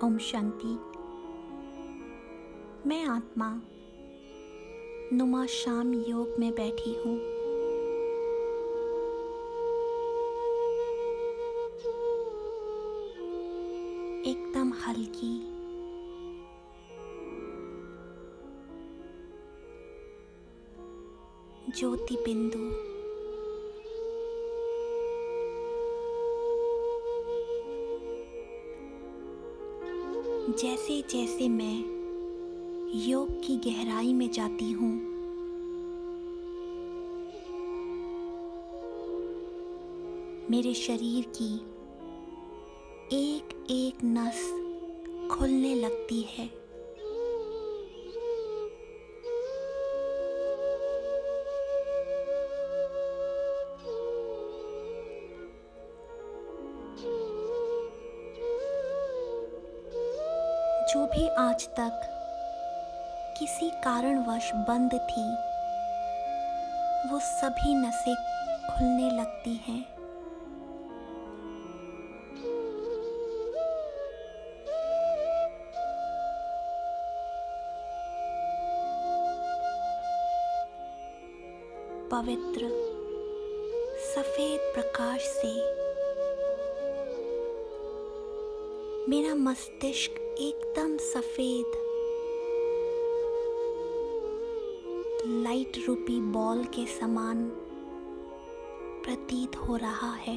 ओम शांति। मैं आत्मा नुमा शाम योग में बैठी हूँ। एकदम हल्की, ज्योति बिंदु जैसे जैसे मैं योग की गहराई में जाती हूँ, मेरे शरीर की एक एक नस खुलने लगती है। जो भी आज तक किसी कारणवश बंद थी, वो सभी नसें खुलने लगती हैं। पवित्र सफेद प्रकाश से मेरा मस्तिष्क एकदम सफेद लाइट रूपी बॉल के समान प्रतीत हो रहा है।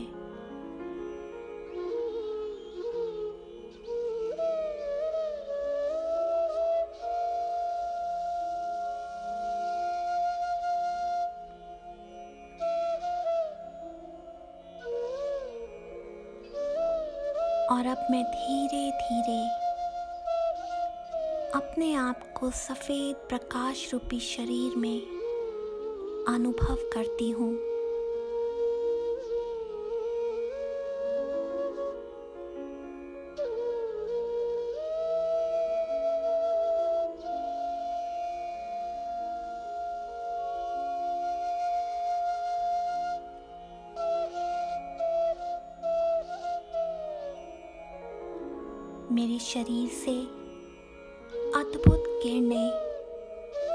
और अब मैं धीरे धीरे अपने आप को सफेद प्रकाश रूपी शरीर में अनुभव करती हूँ। मेरे शरीर से अद्भुत किरणें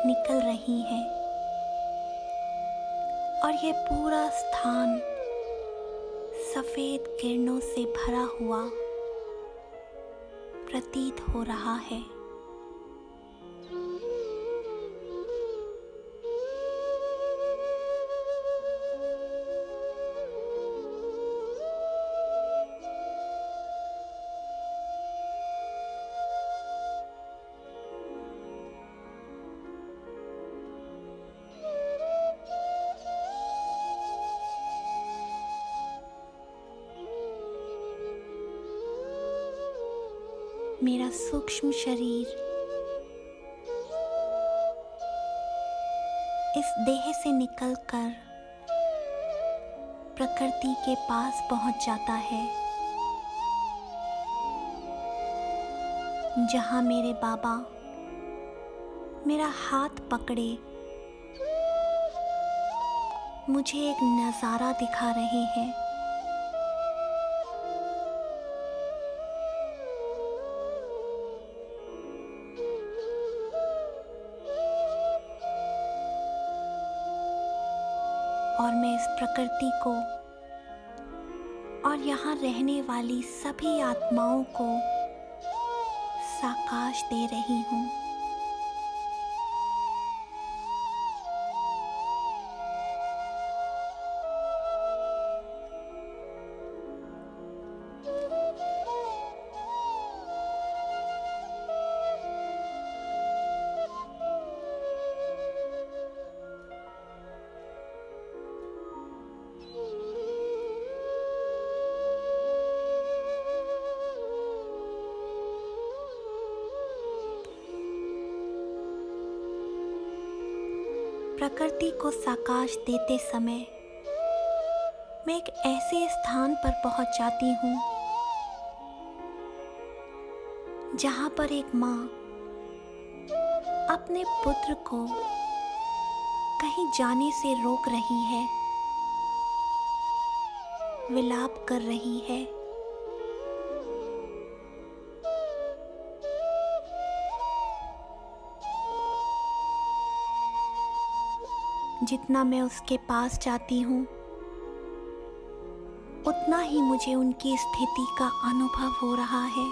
निकल रही हैं और यह पूरा स्थान सफेद किरणों से भरा हुआ प्रतीत हो रहा है। मेरा सूक्ष्म शरीर इस देह से निकलकर प्रकृति के पास पहुंच जाता है, जहां मेरे बाबा मेरा हाथ पकड़े मुझे एक नजारा दिखा रहे हैं। और मैं इस प्रकृति को और यहाँ रहने वाली सभी आत्माओं को साकाश दे रही हूँ। प्रकृति को साकाश देते समय मैं एक ऐसे स्थान पर पहुंच जाती हूँ जहां पर एक माँ अपने पुत्र को कहीं जाने से रोक रही है, विलाप कर रही है। जितना मैं उसके पास जाती हूँ, उतना ही मुझे उनकी स्थिति का अनुभव हो रहा है।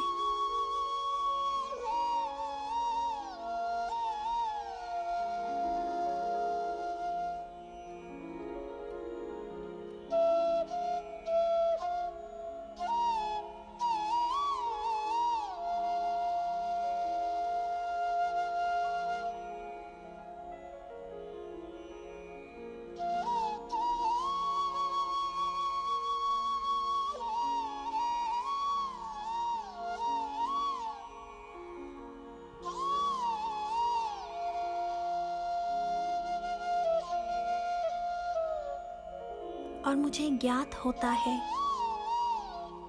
और मुझे ज्ञात होता है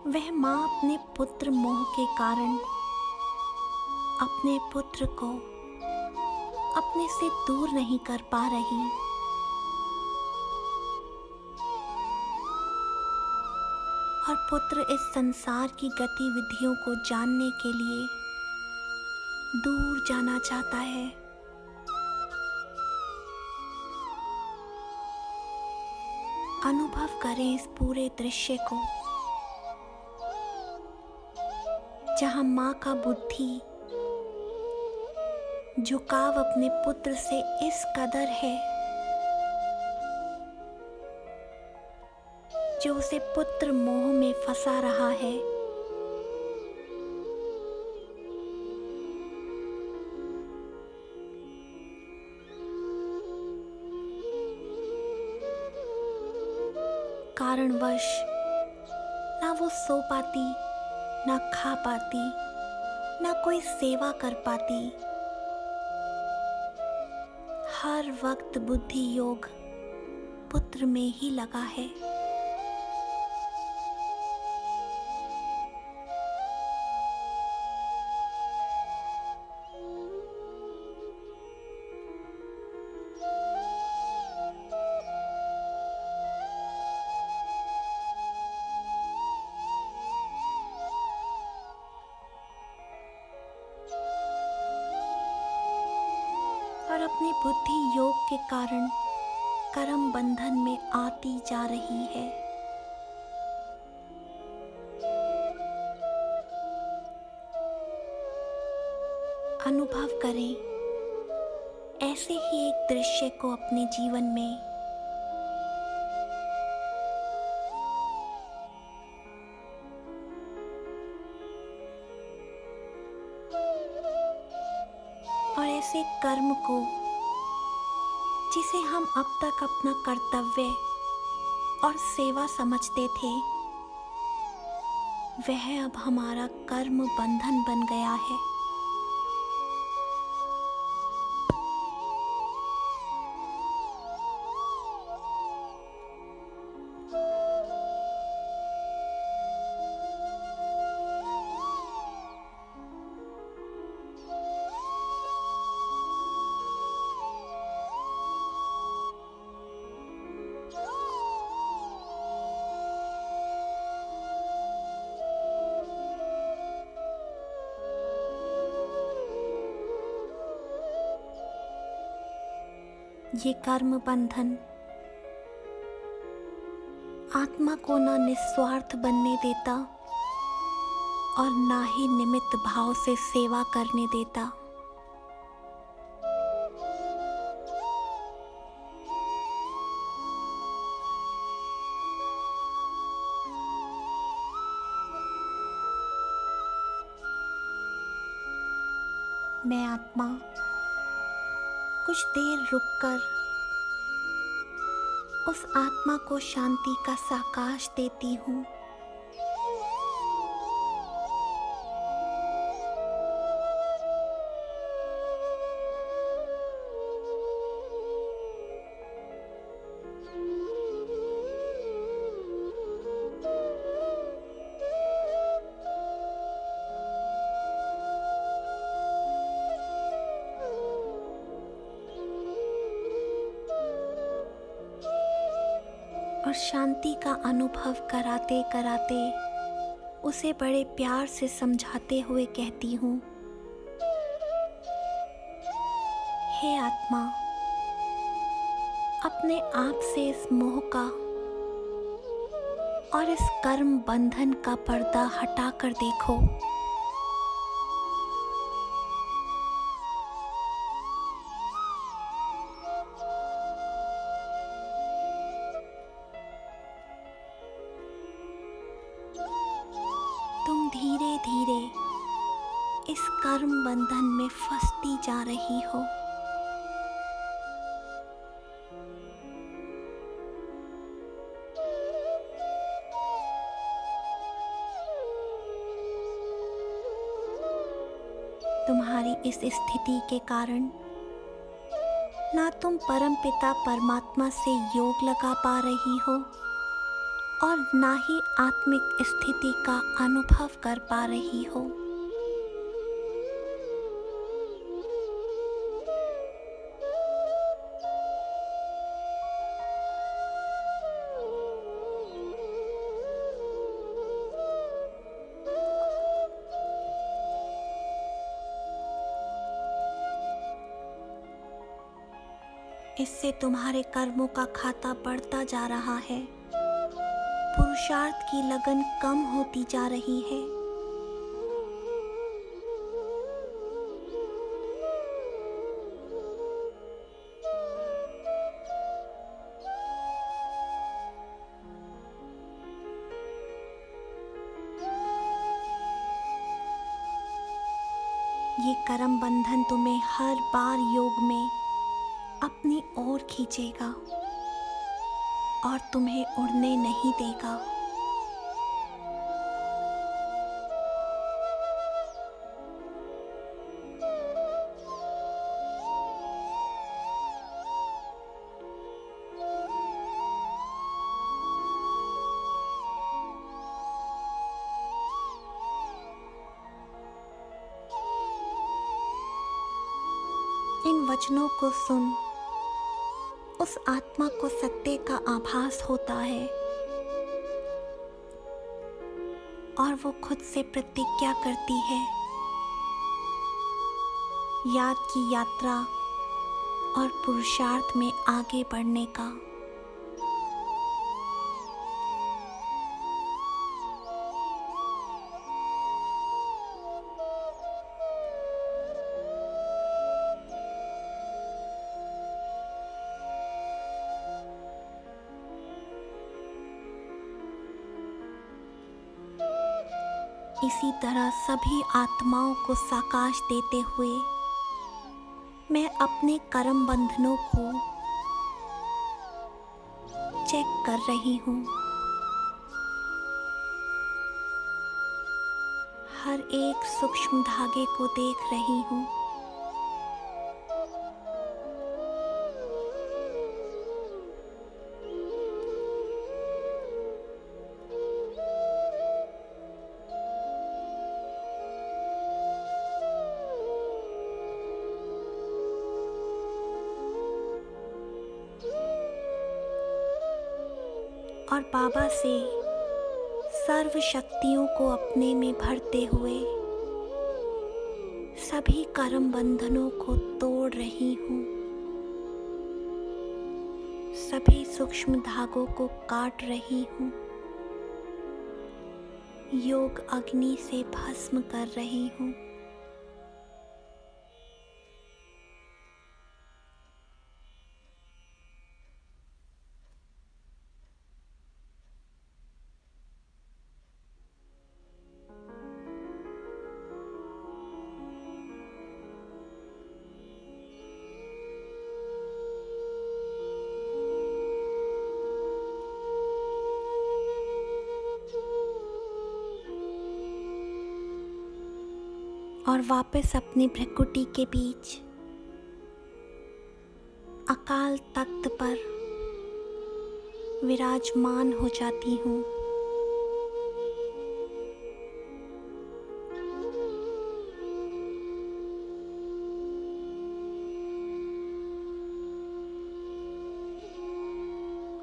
वह माँ अपने पुत्र मोह के कारण अपने पुत्र को अपने से दूर नहीं कर पा रही। और पुत्र इस संसार की गतिविधियों को जानने के लिए दूर जाना चाहता है। अनुभव करें इस पूरे दृश्य को, जहां माँ का बुद्धि झुकाव अपने पुत्र से इस कदर है जो उसे पुत्र मोह में फंसा रहा है। कारणवश ना वो सो पाती, ना खा पाती, ना कोई सेवा कर पाती। हर वक्त बुद्धि योग पुत्र में ही लगा है। और अपने बुद्धि योग के कारण कर्म बंधन में आती जा रही है। अनुभव करें ऐसे ही एक दृश्य को अपने जीवन में। और ऐसे कर्म को जिसे हम अब तक अपना कर्तव्य और सेवा समझते थे, वह अब हमारा कर्म बंधन बन गया है। ये कर्म बंधन आत्मा को ना निस्वार्थ बनने देता और ना ही निमित्त भाव से सेवा करने देता। मैं आत्मा कुछ देर रुककर उस आत्मा को शांति का साकाश देती हूँ। और शांति का अनुभव कराते कराते उसे बड़े प्यार से समझाते हुए कहती हूँ, हे आत्मा, अपने आप से इस मोह का और इस कर्म बंधन का पर्दा हटाकर देखो। तुम धीरे धीरे इस कर्म बंधन में फंसती जा रही हो। तुम्हारी इस स्थिति के कारण ना तुम परमपिता परमात्मा से योग लगा पा रही हो और ना ही आत्मिक स्थिति का अनुभव कर पा रही हो। इससे तुम्हारे कर्मों का खाता बढ़ता जा रहा है, पुरुषार्थ की लगन कम होती जा रही है। ये कर्म बंधन तुम्हें हर बार योग में अपनी ओर खींचेगा और तुम्हें उड़ने नहीं देगा। इन वचनों को सुन उस आत्मा को सत्य का आभास होता है और वो खुद से प्रतिज्ञा करती है, याद की यात्रा और पुरुषार्थ में आगे बढ़ने का। इसी तरह सभी आत्माओं को साकाश देते हुए मैं अपने कर्म बंधनों को चेक कर रही हूँ। हर एक सूक्ष्म धागे को देख रही हूँ। और बाबा से सर्व शक्तियों को अपने में भरते हुए सभी कर्म बंधनों को तोड़ रही हूँ। सभी सूक्ष्म धागों को काट रही हूँ। योग अग्नि से भस्म कर रही हूँ। और वापस अपनी भ्रिकुटी के बीच अकाल तख्त पर विराजमान हो जाती हूँ।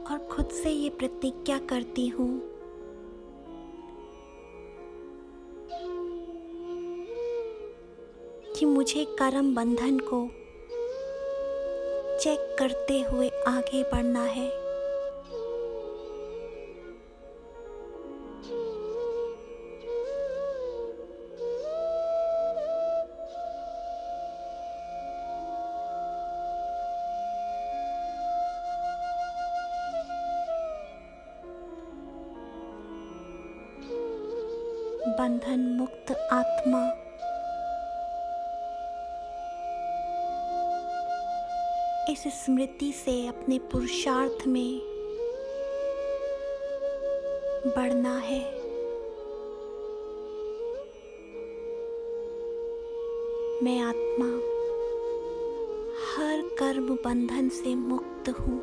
और खुद से ये प्रतिज्ञा करती हूँ कि मुझे कर्म बंधन को चेक करते हुए आगे बढ़ना है। बंधन मुक्त आत्मा इस स्मृति से अपने पुरुषार्थ में बढ़ना है। मैं आत्मा हर कर्म बंधन से मुक्त हूँ।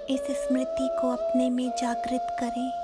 इस स्मृति को अपने में जागृत करें।